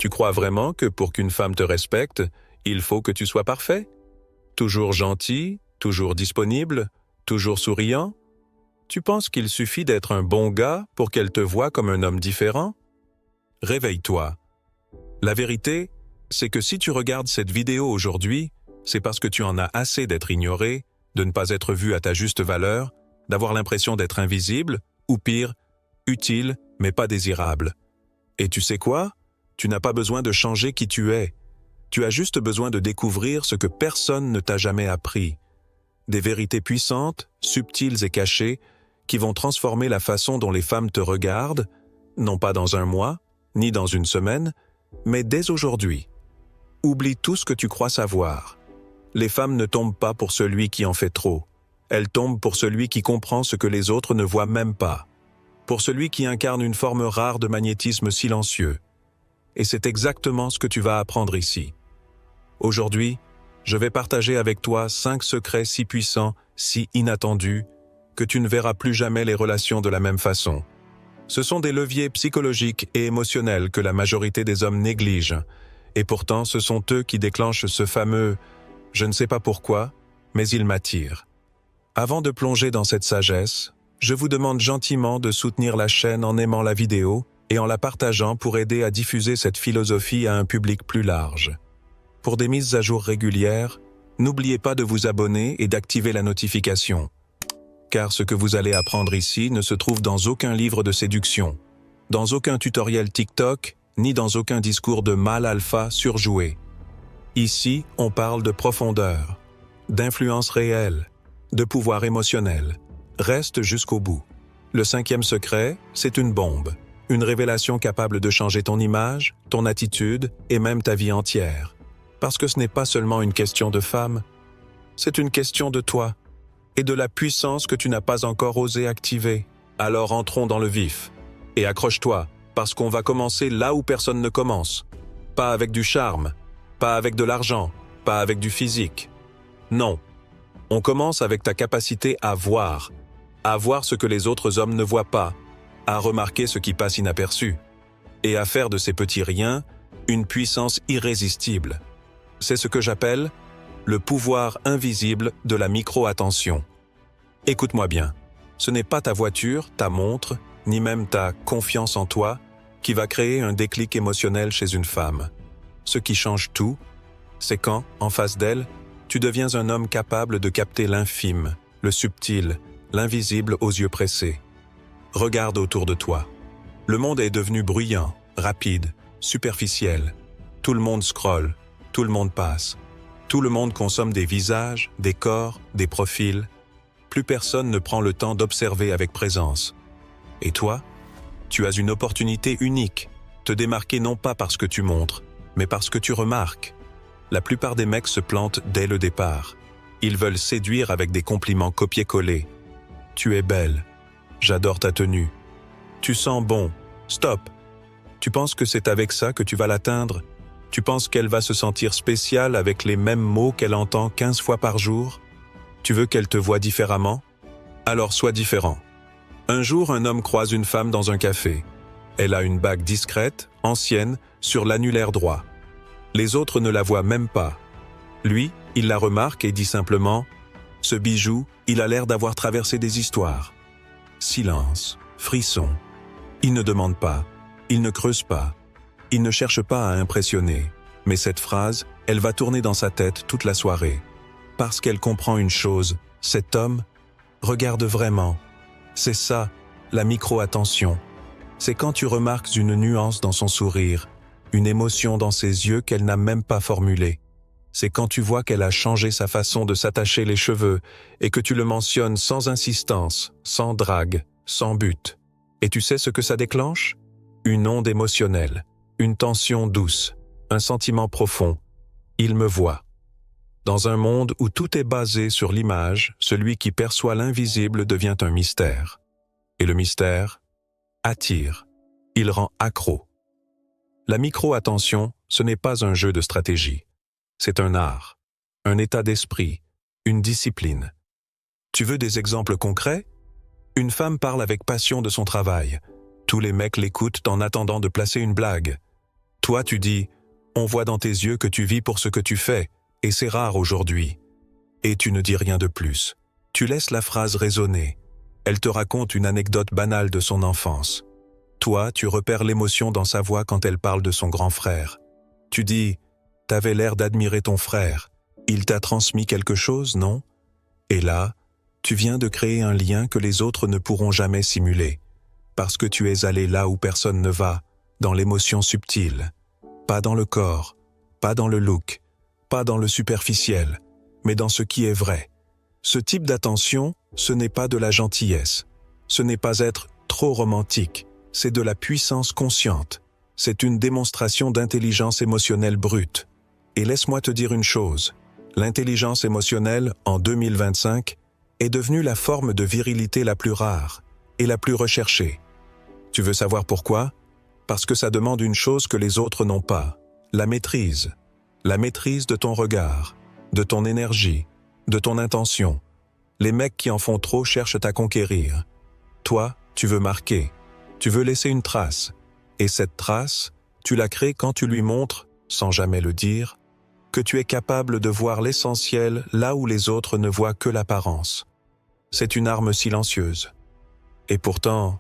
Tu crois vraiment que pour qu'une femme te respecte, il faut que tu sois parfait? Toujours gentil, toujours disponible, toujours souriant? Tu penses qu'il suffit d'être un bon gars pour qu'elle te voie comme un homme différent? Réveille-toi. La vérité, c'est que si tu regardes cette vidéo aujourd'hui, c'est parce que tu en as assez d'être ignoré, de ne pas être vu à ta juste valeur, d'avoir l'impression d'être invisible, ou pire, utile mais pas désirable. Et tu sais quoi? Tu n'as pas besoin de changer qui tu es. Tu as juste besoin de découvrir ce que personne ne t'a jamais appris. Des vérités puissantes, subtiles et cachées, qui vont transformer la façon dont les femmes te regardent, non pas dans un mois, ni dans une semaine, mais dès aujourd'hui. Oublie tout ce que tu crois savoir. Les femmes ne tombent pas pour celui qui en fait trop. Elles tombent pour celui qui comprend ce que les autres ne voient même pas. Pour celui qui incarne une forme rare de magnétisme silencieux. Et c'est exactement ce que tu vas apprendre ici. Aujourd'hui, je vais partager avec toi 5 secrets si puissants, si inattendus, que tu ne verras plus jamais les relations de la même façon. Ce sont des leviers psychologiques et émotionnels que la majorité des hommes négligent, et pourtant ce sont eux qui déclenchent ce fameux « je ne sais pas pourquoi, mais il m'attire ». Avant de plonger dans cette sagesse, je vous demande gentiment de soutenir la chaîne en aimant la vidéo et en la partageant pour aider à diffuser cette philosophie à un public plus large. Pour des mises à jour régulières, n'oubliez pas de vous abonner et d'activer la notification. Car ce que vous allez apprendre ici ne se trouve dans aucun livre de séduction, dans aucun tutoriel TikTok, ni dans aucun discours de mâle alpha surjoué. Ici, on parle de profondeur, d'influence réelle, de pouvoir émotionnel. Reste jusqu'au bout. Le 5e secret, c'est une bombe, une révélation capable de changer ton image, ton attitude et même ta vie entière. Parce que ce n'est pas seulement une question de femme, c'est une question de toi et de la puissance que tu n'as pas encore osé activer. Alors entrons dans le vif. Et accroche-toi, parce qu'on va commencer là où personne ne commence. Pas avec du charme, pas avec de l'argent, pas avec du physique. Non. On commence avec ta capacité à voir ce que les autres hommes ne voient pas, à remarquer ce qui passe inaperçu, et à faire de ces petits riens une puissance irrésistible. C'est ce que j'appelle le pouvoir invisible de la micro-attention. Écoute-moi bien, ce n'est pas ta voiture, ta montre, ni même ta confiance en toi qui va créer un déclic émotionnel chez une femme. Ce qui change tout, c'est quand, en face d'elle, tu deviens un homme capable de capter l'infime, le subtil, l'invisible aux yeux pressés. Regarde autour de toi. Le monde est devenu bruyant, rapide, superficiel. Tout le monde scrolle, tout le monde passe. Tout le monde consomme des visages, des corps, des profils. Plus personne ne prend le temps d'observer avec présence. Et toi, tu as une opportunité unique, te démarquer non pas parce que tu montres, mais parce que tu remarques. La plupart des mecs se plantent dès le départ. Ils veulent séduire avec des compliments copier-coller. Tu es belle. J'adore ta tenue. Tu sens bon. Stop. Tu penses que c'est avec ça que tu vas l'atteindre? Tu penses qu'elle va se sentir spéciale avec les mêmes mots qu'elle entend 15 fois par jour? Tu veux qu'elle te voie différemment? Alors sois différent. Un jour, un homme croise une femme dans un café. Elle a une bague discrète, ancienne, sur l'annulaire droit. Les autres ne la voient même pas. Lui, il la remarque et dit simplement « Ce bijou, il a l'air d'avoir traversé des histoires. » Silence, frisson. Il ne demande pas, il ne creuse pas, il ne cherche pas à impressionner. Mais cette phrase, elle va tourner dans sa tête toute la soirée. Parce qu'elle comprend une chose, cet homme regarde vraiment. C'est ça, la micro-attention. C'est quand tu remarques une nuance dans son sourire, une émotion dans ses yeux qu'elle n'a même pas formulée. C'est quand tu vois qu'elle a changé sa façon de s'attacher les cheveux et que tu le mentionnes sans insistance, sans drague, sans but. Et tu sais ce que ça déclenche? Une onde émotionnelle, une tension douce, un sentiment profond. Il me voit. Dans un monde où tout est basé sur l'image, celui qui perçoit l'invisible devient un mystère. Et le mystère attire. Il rend accro. La micro-attention, ce n'est pas un jeu de stratégie. C'est un art, un état d'esprit, une discipline. Tu veux des exemples concrets? Une femme parle avec passion de son travail. Tous les mecs l'écoutent en attendant de placer une blague. Toi, tu dis, on voit dans tes yeux que tu vis pour ce que tu fais, et c'est rare aujourd'hui. Et tu ne dis rien de plus. Tu laisses la phrase résonner. Elle te raconte une anecdote banale de son enfance. Toi, tu repères l'émotion dans sa voix quand elle parle de son grand frère. Tu dis, t'avais l'air d'admirer ton frère. Il t'a transmis quelque chose, non? Et là, tu viens de créer un lien que les autres ne pourront jamais simuler. Parce que tu es allé là où personne ne va, dans l'émotion subtile. Pas dans le corps, pas dans le look, pas dans le superficiel, mais dans ce qui est vrai. Ce type d'attention, ce n'est pas de la gentillesse. Ce n'est pas être trop romantique, c'est de la puissance consciente. C'est une démonstration d'intelligence émotionnelle brute. Et laisse-moi te dire une chose, l'intelligence émotionnelle, en 2025, est devenue la forme de virilité la plus rare et la plus recherchée. Tu veux savoir pourquoi? Parce que ça demande une chose que les autres n'ont pas, la maîtrise. La maîtrise de ton regard, de ton énergie, de ton intention. Les mecs qui en font trop cherchent à conquérir. Toi, tu veux marquer, tu veux laisser une trace. Et cette trace, tu la crées quand tu lui montres, sans jamais le dire, que tu es capable de voir l'essentiel là où les autres ne voient que l'apparence. C'est une arme silencieuse. Et pourtant,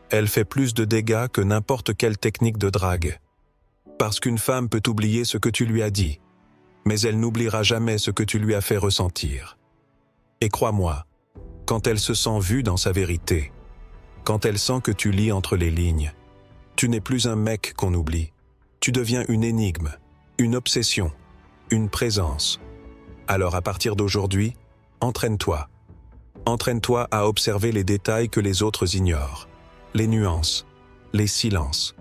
elle fait plus de dégâts que n'importe quelle technique de drague. Parce qu'une femme peut oublier ce que tu lui as dit, mais elle n'oubliera jamais ce que tu lui as fait ressentir. Et crois-moi, quand elle se sent vue dans sa vérité, quand elle sent que tu lis entre les lignes, tu n'es plus un mec qu'on oublie. Tu deviens une énigme, une obsession, une présence. Alors à partir d'aujourd'hui, entraîne-toi. Entraîne-toi à observer les détails que les autres ignorent, les nuances, les silences,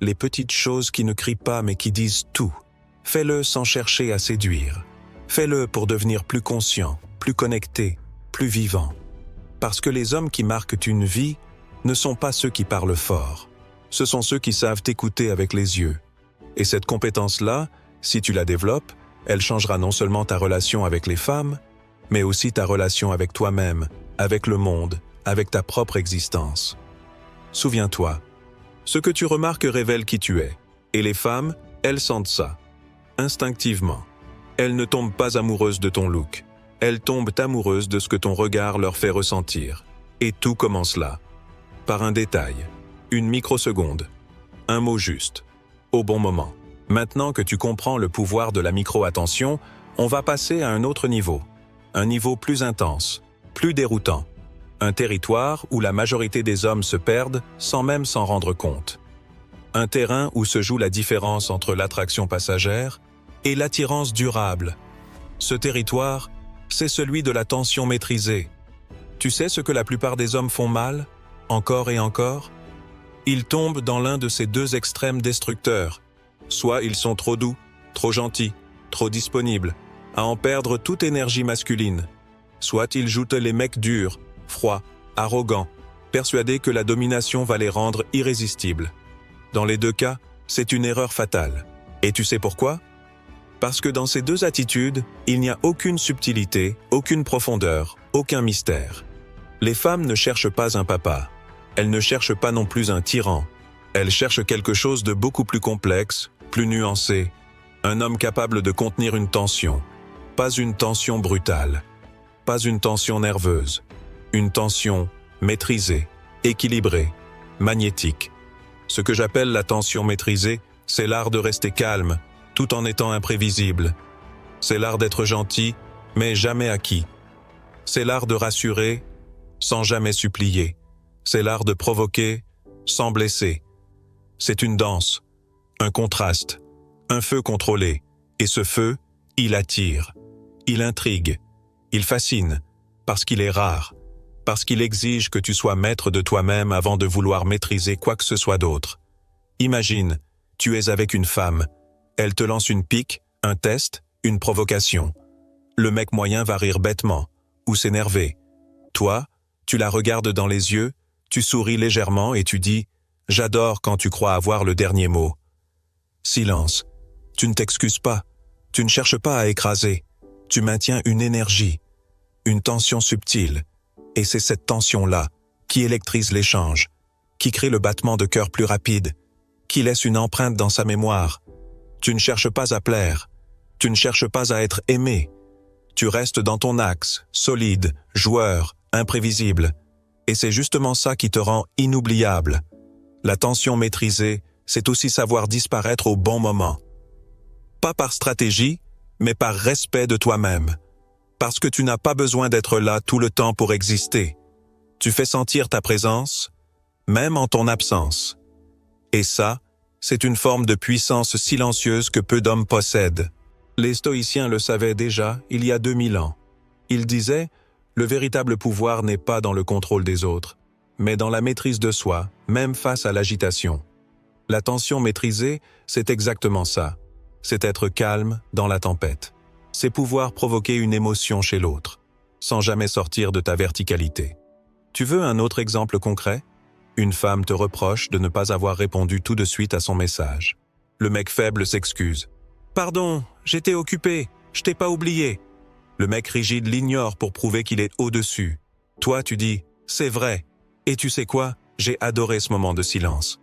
les petites choses qui ne crient pas mais qui disent tout. Fais-le sans chercher à séduire. Fais-le pour devenir plus conscient, plus connecté, plus vivant. Parce que les hommes qui marquent une vie ne sont pas ceux qui parlent fort. Ce sont ceux qui savent t'écouter avec les yeux. Et cette compétence-là, si tu la développes, elle changera non seulement ta relation avec les femmes, mais aussi ta relation avec toi-même, avec le monde, avec ta propre existence. Souviens-toi, ce que tu remarques révèle qui tu es. Et les femmes, elles sentent ça. Instinctivement. Elles ne tombent pas amoureuses de ton look. Elles tombent amoureuses de ce que ton regard leur fait ressentir. Et tout commence là. Par un détail, une microseconde, un mot juste, au bon moment. Maintenant que tu comprends le pouvoir de la micro-attention, on va passer à un autre niveau. Un niveau plus intense, plus déroutant. Un territoire où la majorité des hommes se perdent sans même s'en rendre compte. Un terrain où se joue la différence entre l'attraction passagère et l'attirance durable. Ce territoire, c'est celui de la tension maîtrisée. Tu sais ce que la plupart des hommes font mal, encore et encore? Ils tombent dans l'un de ces deux extrêmes destructeurs. Soit ils sont trop doux, trop gentils, trop disponibles, à en perdre toute énergie masculine. Soit ils jouent les mecs durs, froids, arrogants, persuadés que la domination va les rendre irrésistibles. Dans les deux cas, c'est une erreur fatale. Et tu sais pourquoi? Parce que dans ces deux attitudes, il n'y a aucune subtilité, aucune profondeur, aucun mystère. Les femmes ne cherchent pas un papa. Elles ne cherchent pas non plus un tyran. Elles cherchent quelque chose de beaucoup plus complexe, plus nuancé. Un homme capable de contenir une tension. Pas une tension brutale. Pas une tension nerveuse. Une tension maîtrisée, équilibrée, magnétique. Ce que j'appelle la tension maîtrisée, c'est l'art de rester calme, tout en étant imprévisible. C'est l'art d'être gentil, mais jamais acquis. C'est l'art de rassurer, sans jamais supplier. C'est l'art de provoquer, sans blesser. C'est une danse, un contraste, un feu contrôlé. Et ce feu, il attire, il intrigue, il fascine, parce qu'il est rare, parce qu'il exige que tu sois maître de toi-même avant de vouloir maîtriser quoi que ce soit d'autre. Imagine, tu es avec une femme, elle te lance une pique, un test, une provocation. Le mec moyen va rire bêtement, ou s'énerver. Toi, tu la regardes dans les yeux, tu souris légèrement et tu dis « J'adore quand tu crois avoir le dernier mot ». Silence. Tu ne t'excuses pas. Tu ne cherches pas à écraser. Tu maintiens une énergie, une tension subtile. Et c'est cette tension-là qui électrise l'échange, qui crée le battement de cœur plus rapide, qui laisse une empreinte dans sa mémoire. Tu ne cherches pas à plaire, tu ne cherches pas à être aimé. Tu restes dans ton axe, solide, joueur, imprévisible. Et c'est justement ça qui te rend inoubliable. La tension maîtrisée, c'est aussi savoir disparaître au bon moment. Pas par stratégie, mais par respect de toi-même. Parce que tu n'as pas besoin d'être là tout le temps pour exister. Tu fais sentir ta présence, même en ton absence. Et ça, c'est une forme de puissance silencieuse que peu d'hommes possèdent. Les stoïciens le savaient déjà il y a 2000 ans. Ils disaient, le véritable pouvoir n'est pas dans le contrôle des autres, mais dans la maîtrise de soi, même face à l'agitation. La tension maîtrisée, c'est exactement ça. C'est être calme dans la tempête. C'est pouvoir provoquer une émotion chez l'autre, sans jamais sortir de ta verticalité. Tu veux un autre exemple concret? Une femme te reproche de ne pas avoir répondu tout de suite à son message. Le mec faible s'excuse. « Pardon, j'étais occupé, je t'ai pas oublié. » Le mec rigide l'ignore pour prouver qu'il est au-dessus. Toi, tu dis « C'est vrai. » Et tu sais quoi? J'ai adoré ce moment de silence.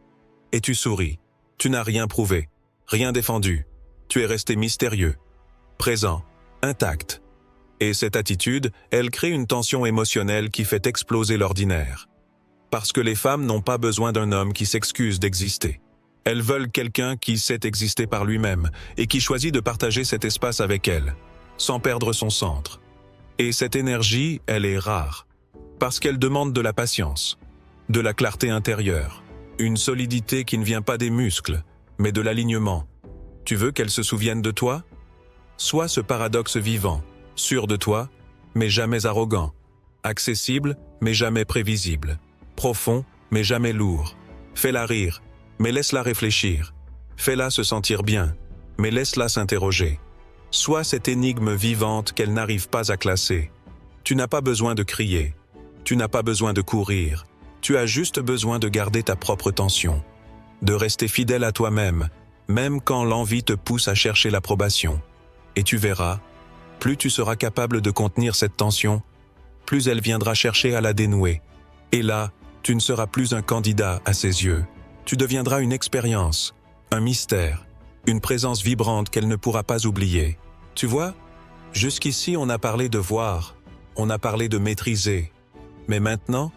Et tu souris. Tu n'as rien prouvé, rien défendu. Tu es resté mystérieux, présent, intact. Et cette attitude, elle crée une tension émotionnelle qui fait exploser l'ordinaire. Parce que les femmes n'ont pas besoin d'un homme qui s'excuse d'exister. Elles veulent quelqu'un qui sait exister par lui-même et qui choisit de partager cet espace avec elles, sans perdre son centre. Et cette énergie, elle est rare, parce qu'elle demande de la patience, de la clarté intérieure, une solidité qui ne vient pas des muscles, mais de l'alignement. Tu veux qu'elle se souvienne de toi? Sois ce paradoxe vivant, sûr de toi, mais jamais arrogant, accessible, mais jamais prévisible, profond, mais jamais lourd. Fais-la rire, mais laisse-la réfléchir. Fais-la se sentir bien, mais laisse-la s'interroger. Sois cette énigme vivante qu'elle n'arrive pas à classer. Tu n'as pas besoin de crier, tu n'as pas besoin de courir, tu as juste besoin de garder ta propre tension, de rester fidèle à toi-même, même quand l'envie te pousse à chercher l'approbation. Et tu verras, plus tu seras capable de contenir cette tension, plus elle viendra chercher à la dénouer. Et là, tu ne seras plus un candidat à ses yeux. Tu deviendras une expérience, un mystère, une présence vibrante qu'elle ne pourra pas oublier. Tu vois, jusqu'ici on a parlé de voir, on a parlé de maîtriser. Mais maintenant,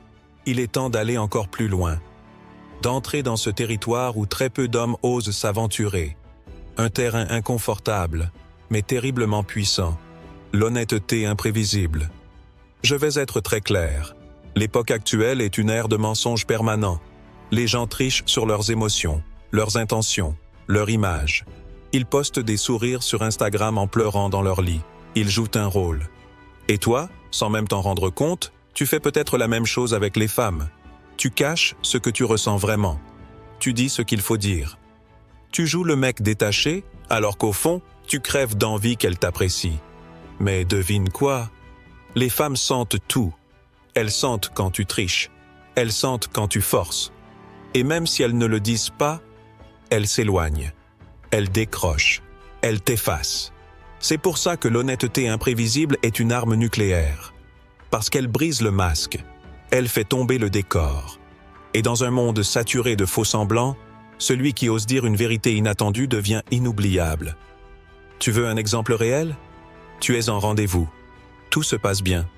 il est temps d'aller encore plus loin, d'entrer dans ce territoire où très peu d'hommes osent s'aventurer. Un terrain inconfortable, mais terriblement puissant. L'honnêteté imprévisible. Je vais être très clair. L'époque actuelle est une ère de mensonges permanents. Les gens trichent sur leurs émotions, leurs intentions, leur image. Ils postent des sourires sur Instagram en pleurant dans leur lit. Ils jouent un rôle. Et toi, sans même t'en rendre compte, tu fais peut-être la même chose avec les femmes. Tu caches ce que tu ressens vraiment. Tu dis ce qu'il faut dire. Tu joues le mec détaché, alors qu'au fond, tu crèves d'envie qu'elle t'apprécie. Mais devine quoi? Les femmes sentent tout. Elles sentent quand tu triches. Elles sentent quand tu forces. Et même si elles ne le disent pas, elles s'éloignent. Elles décrochent. Elles t'effacent. C'est pour ça que l'honnêteté imprévisible est une arme nucléaire. Parce qu'elle brise le masque. Elle fait tomber le décor. Et dans un monde saturé de faux-semblants, celui qui ose dire une vérité inattendue devient inoubliable. Tu veux un exemple réel? Tu es en rendez-vous. Tout se passe bien.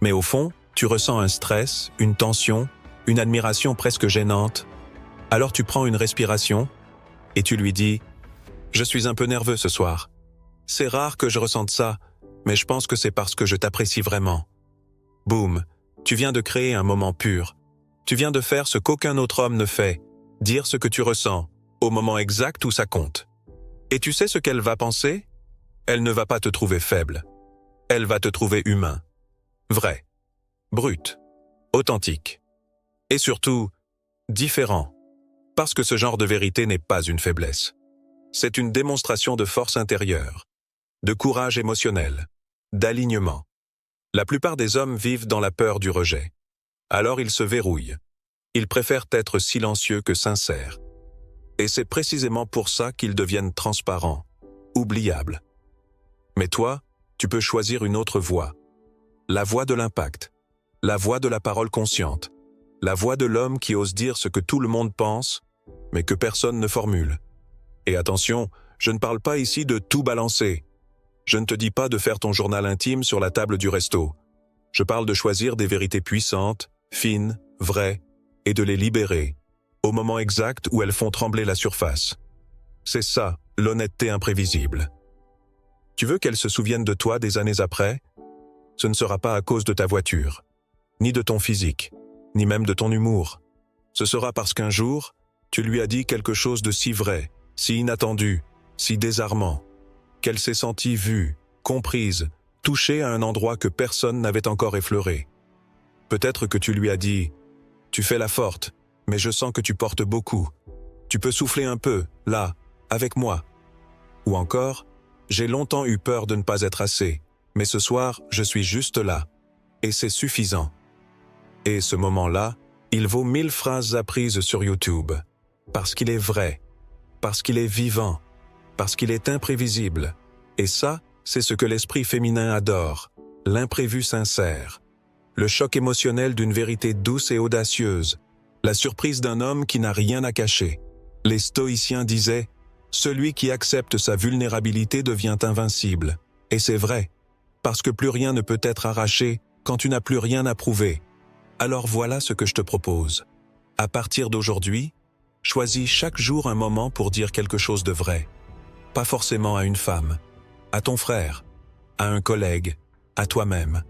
Mais au fond, tu ressens un stress, une tension, une admiration presque gênante. Alors tu prends une respiration et tu lui dis « Je suis un peu nerveux ce soir. C'est rare que je ressente ça, mais je pense que c'est parce que je t'apprécie vraiment. » Boum, tu viens de créer un moment pur. Tu viens de faire ce qu'aucun autre homme ne fait, dire ce que tu ressens, au moment exact où ça compte. Et tu sais ce qu'elle va penser? Elle ne va pas te trouver faible. Elle va te trouver humain, vrai, brut, authentique. Et surtout, différent. Parce que ce genre de vérité n'est pas une faiblesse. C'est une démonstration de force intérieure, de courage émotionnel, d'alignement. La plupart des hommes vivent dans la peur du rejet. Alors ils se verrouillent. Ils préfèrent être silencieux que sincères. Et c'est précisément pour ça qu'ils deviennent transparents, oubliables. Mais toi, tu peux choisir une autre voie. La voie de l'impact. La voie de la parole consciente. La voix de l'homme qui ose dire ce que tout le monde pense, mais que personne ne formule. Et attention, je ne parle pas ici de tout balancer. Je ne te dis pas de faire ton journal intime sur la table du resto. Je parle de choisir des vérités puissantes, fines, vraies, et de les libérer, au moment exact où elles font trembler la surface. C'est ça, l'honnêteté imprévisible. Tu veux qu'elle se souvienne de toi des années après? Ce ne sera pas à cause de ta voiture, ni de ton physique, ni même de ton humour. Ce sera parce qu'un jour, tu lui as dit quelque chose de si vrai, si inattendu, si désarmant, qu'elle s'est sentie vue, comprise, touchée à un endroit que personne n'avait encore effleuré. Peut-être que tu lui as dit « Tu fais la forte, mais je sens que tu portes beaucoup. Tu peux souffler un peu, là, avec moi. » Ou encore « J'ai longtemps eu peur de ne pas être assez, mais ce soir, je suis juste là. Et c'est suffisant. » Et ce moment-là, il vaut 1000 phrases apprises sur YouTube. Parce qu'il est vrai, parce qu'il est vivant, parce qu'il est imprévisible. Et ça, c'est ce que l'esprit féminin adore, l'imprévu sincère. Le choc émotionnel d'une vérité douce et audacieuse, la surprise d'un homme qui n'a rien à cacher. Les stoïciens disaient « Celui qui accepte sa vulnérabilité devient invincible ». Et c'est vrai, parce que plus rien ne peut être arraché quand tu n'as plus rien à prouver. Alors voilà ce que je te propose. À partir d'aujourd'hui, choisis chaque jour un moment pour dire quelque chose de vrai. Pas forcément à une femme, à ton frère, à un collègue, à toi-même.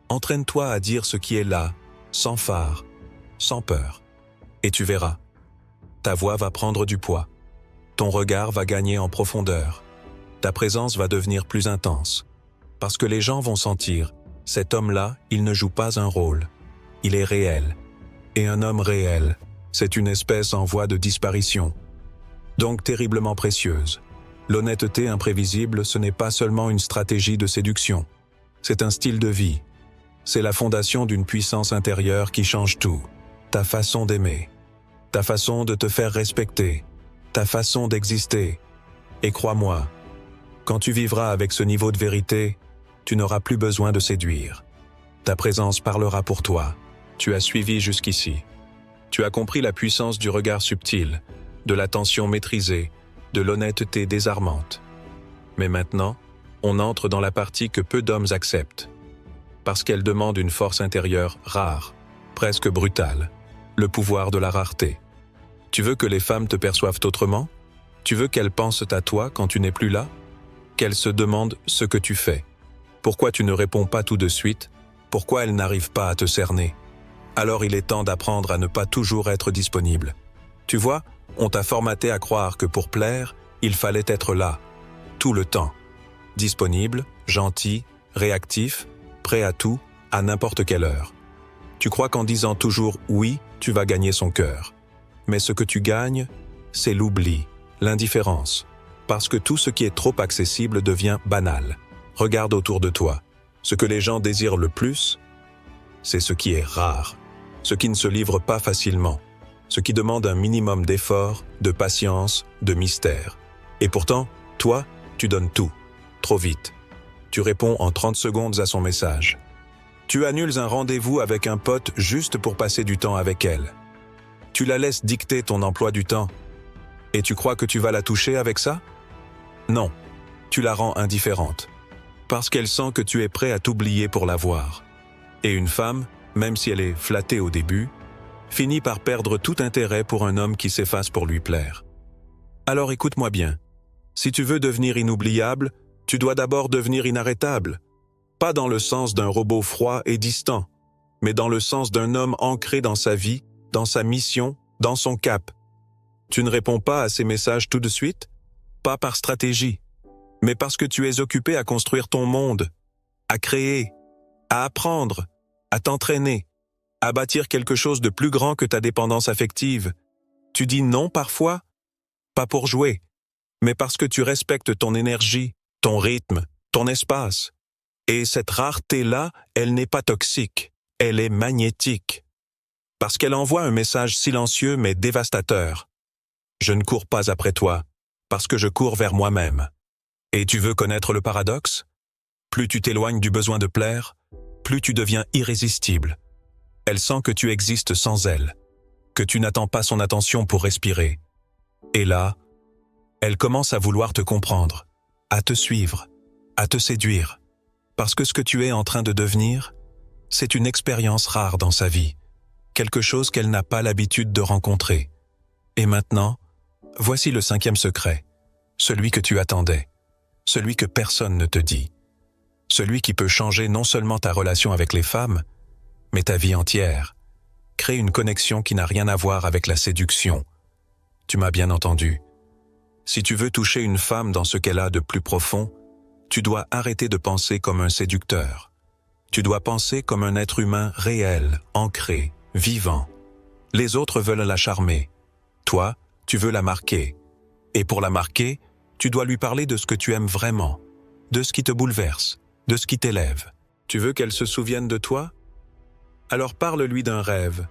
Entraîne-toi à dire ce qui est là, sans phare, sans peur. Et tu verras, ta voix va prendre du poids. Ton regard va gagner en profondeur. Ta présence va devenir plus intense. Parce que les gens vont sentir, cet homme-là, il ne joue pas un rôle. Il est réel. Et un homme réel, c'est une espèce en voie de disparition. Donc terriblement précieuse. L'honnêteté imprévisible, ce n'est pas seulement une stratégie de séduction. C'est un style de vie. C'est la fondation d'une puissance intérieure qui change tout. Ta façon d'aimer. Ta façon de te faire respecter. Ta façon d'exister. Et crois-moi, quand tu vivras avec ce niveau de vérité, tu n'auras plus besoin de séduire. Ta présence parlera pour toi. Tu as suivi jusqu'ici. Tu as compris la puissance du regard subtil, de l'attention maîtrisée, de l'honnêteté désarmante. Mais maintenant, on entre dans la partie que peu d'hommes acceptent, parce qu'elle demande une force intérieure rare, presque brutale, le pouvoir de la rareté. Tu veux que les femmes te perçoivent autrement? Tu veux qu'elles pensent à toi quand tu n'es plus là? Qu'elles se demandent ce que tu fais? Pourquoi tu ne réponds pas tout de suite? Pourquoi elles n'arrivent pas à te cerner? Alors il est temps d'apprendre à ne pas toujours être disponible. Tu vois, on t'a formaté à croire que pour plaire, il fallait être là, tout le temps. Disponible, gentil, réactif, prêt à tout, à n'importe quelle heure. Tu crois qu'en disant toujours « oui », tu vas gagner son cœur. Mais ce que tu gagnes, c'est l'oubli, l'indifférence. Parce que tout ce qui est trop accessible devient banal. Regarde autour de toi. Ce que les gens désirent le plus, c'est ce qui est rare, ce qui ne se livre pas facilement, ce qui demande un minimum d'effort, de patience, de mystère. Et pourtant, toi, tu donnes tout, trop vite. Tu réponds en 30 secondes à son message. Tu annules un rendez-vous avec un pote juste pour passer du temps avec elle. Tu la laisses dicter ton emploi du temps. Et tu crois que tu vas la toucher avec ça? Non, tu la rends indifférente. Parce qu'elle sent que tu es prêt à t'oublier pour la voir. Et une femme, même si elle est flattée au début, finit par perdre tout intérêt pour un homme qui s'efface pour lui plaire. Alors écoute-moi bien. Si tu veux devenir inoubliable, tu dois d'abord devenir inarrêtable. Pas dans le sens d'un robot froid et distant, mais dans le sens d'un homme ancré dans sa vie, dans sa mission, dans son cap. Tu ne réponds pas à ses messages tout de suite? Pas par stratégie, mais parce que tu es occupé à construire ton monde, à créer, à apprendre, à t'entraîner, à bâtir quelque chose de plus grand que ta dépendance affective. Tu dis non parfois, pas pour jouer, mais parce que tu respectes ton énergie, ton rythme, ton espace. Et cette rareté-là, elle n'est pas toxique, elle est magnétique. Parce qu'elle envoie un message silencieux mais dévastateur. Je ne cours pas après toi, parce que je cours vers moi-même. Et tu veux connaître le paradoxe? Plus tu t'éloignes du besoin de plaire, plus tu deviens irrésistible. Elle sent que tu existes sans elle, que tu n'attends pas son attention pour respirer, Et là, elle commence à vouloir te comprendre, à te suivre, à te séduire. Parce que ce que tu es en train de devenir, c'est une expérience rare dans sa vie, quelque chose qu'elle n'a pas l'habitude de rencontrer. Et maintenant, voici le 5e secret, celui que tu attendais, celui que personne ne te dit, celui qui peut changer non seulement ta relation avec les femmes, mais ta vie entière, créer une connexion qui n'a rien à voir avec la séduction. Tu m'as bien entendu. Si tu veux toucher une femme dans ce qu'elle a de plus profond, tu dois arrêter de penser comme un séducteur. Tu dois penser comme un être humain réel, ancré, vivant. Les autres veulent la charmer. Toi, tu veux la marquer. Et pour la marquer, tu dois lui parler de ce que tu aimes vraiment, de ce qui te bouleverse, de ce qui t'élève. Tu veux qu'elle se souvienne de toi? Alors parle-lui d'un rêve,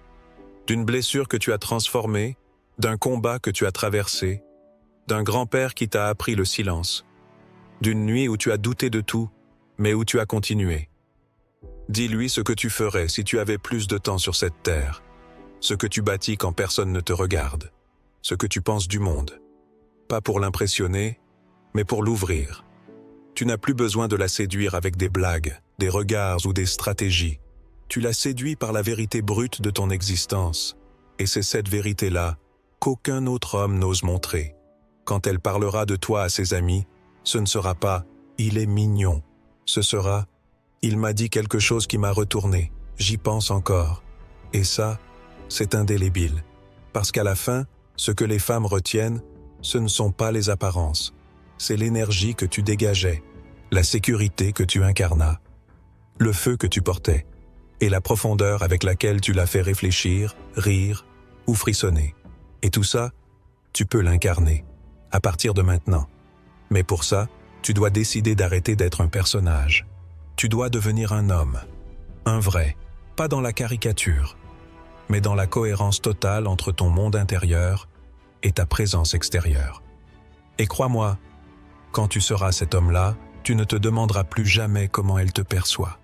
d'une blessure que tu as transformée, d'un combat que tu as traversé, d'un grand-père qui t'a appris le silence, d'une nuit où tu as douté de tout, mais où tu as continué. Dis-lui ce que tu ferais si tu avais plus de temps sur cette terre, ce que tu bâtis quand personne ne te regarde, ce que tu penses du monde. Pas pour l'impressionner, mais pour l'ouvrir. Tu n'as plus besoin de la séduire avec des blagues, des regards ou des stratégies. Tu la séduis par la vérité brute de ton existence. Et c'est cette vérité-là qu'aucun autre homme n'ose montrer. Quand elle parlera de toi à ses amis, ce ne sera pas « il est mignon ». Ce sera « il m'a dit quelque chose qui m'a retourné, j'y pense encore ». Et ça, c'est indélébile. Parce qu'à la fin, ce que les femmes retiennent, ce ne sont pas les apparences. C'est l'énergie que tu dégageais, la sécurité que tu incarnas, le feu que tu portais, et la profondeur avec laquelle tu l'as fait réfléchir, rire ou frissonner. Et tout ça, tu peux l'incarner, à partir de maintenant. Mais pour ça, tu dois décider d'arrêter d'être un personnage. Tu dois devenir un homme, un vrai, pas dans la caricature, mais dans la cohérence totale entre ton monde intérieur et ta présence extérieure. Et crois-moi, quand tu seras cet homme-là, tu ne te demanderas plus jamais comment elle te perçoit.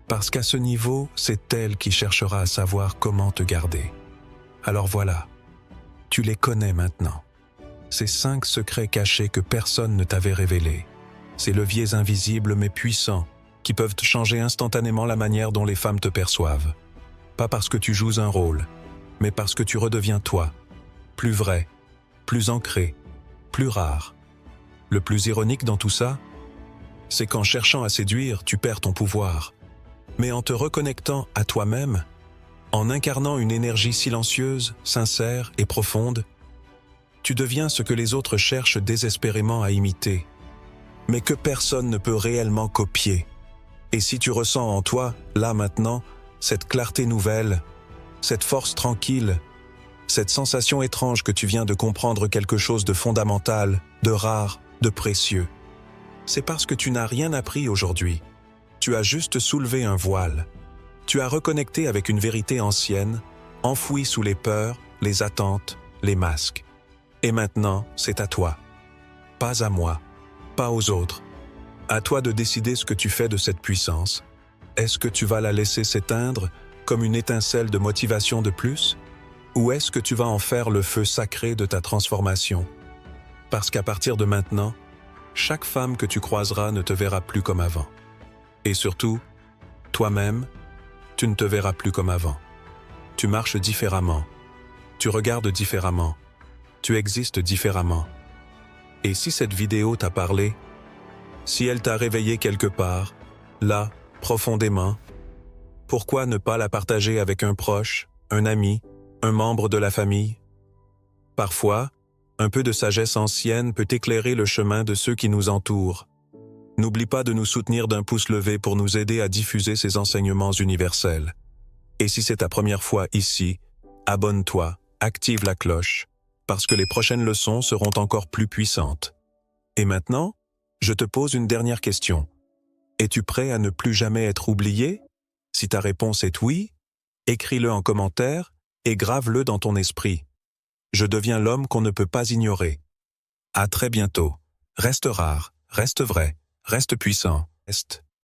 Parce qu'à ce niveau, c'est elle qui cherchera à savoir comment te garder. Alors voilà, tu les connais maintenant. Ces 5 secrets cachés que personne ne t'avait révélés. Ces leviers invisibles mais puissants qui peuvent changer instantanément la manière dont les femmes te perçoivent. Pas parce que tu joues un rôle, mais parce que tu redeviens toi, plus vrai, plus ancré, plus rare. Le plus ironique dans tout ça, c'est qu'en cherchant à séduire, tu perds ton pouvoir. Mais en te reconnectant à toi-même, en incarnant une énergie silencieuse, sincère et profonde, tu deviens ce que les autres cherchent désespérément à imiter, mais que personne ne peut réellement copier. Et si tu ressens en toi, là maintenant, cette clarté nouvelle, cette force tranquille, cette sensation étrange que tu viens de comprendre quelque chose de fondamental, de rare, de précieux, c'est parce que tu n'as rien appris aujourd'hui. Tu as juste soulevé un voile. Tu as reconnecté avec une vérité ancienne, enfouie sous les peurs, les attentes, les masques. Et maintenant, c'est à toi. Pas à moi, pas aux autres. À toi de décider ce que tu fais de cette puissance. Est-ce que tu vas la laisser s'éteindre comme une étincelle de motivation de plus? Ou est-ce que tu vas en faire le feu sacré de ta transformation? Parce qu'à partir de maintenant, chaque femme que tu croiseras ne te verra plus comme avant. Et surtout, toi-même, tu ne te verras plus comme avant. Tu marches différemment. Tu regardes différemment. Tu existes différemment. Et si cette vidéo t'a parlé, si elle t'a réveillé quelque part, là, profondément, pourquoi ne pas la partager avec un proche, un ami, un membre de la famille? Parfois, un peu de sagesse ancienne peut éclairer le chemin de ceux qui nous entourent. N'oublie pas de nous soutenir d'un pouce levé pour nous aider à diffuser ces enseignements universels. Et si c'est ta première fois ici, abonne-toi, active la cloche, parce que les prochaines leçons seront encore plus puissantes. Et maintenant, je te pose une dernière question. Es-tu prêt à ne plus jamais être oublié? Si ta réponse est oui, écris-le en commentaire et grave-le dans ton esprit. Je deviens l'homme qu'on ne peut pas ignorer. À très bientôt. Reste rare, reste vrai, reste puissant, reste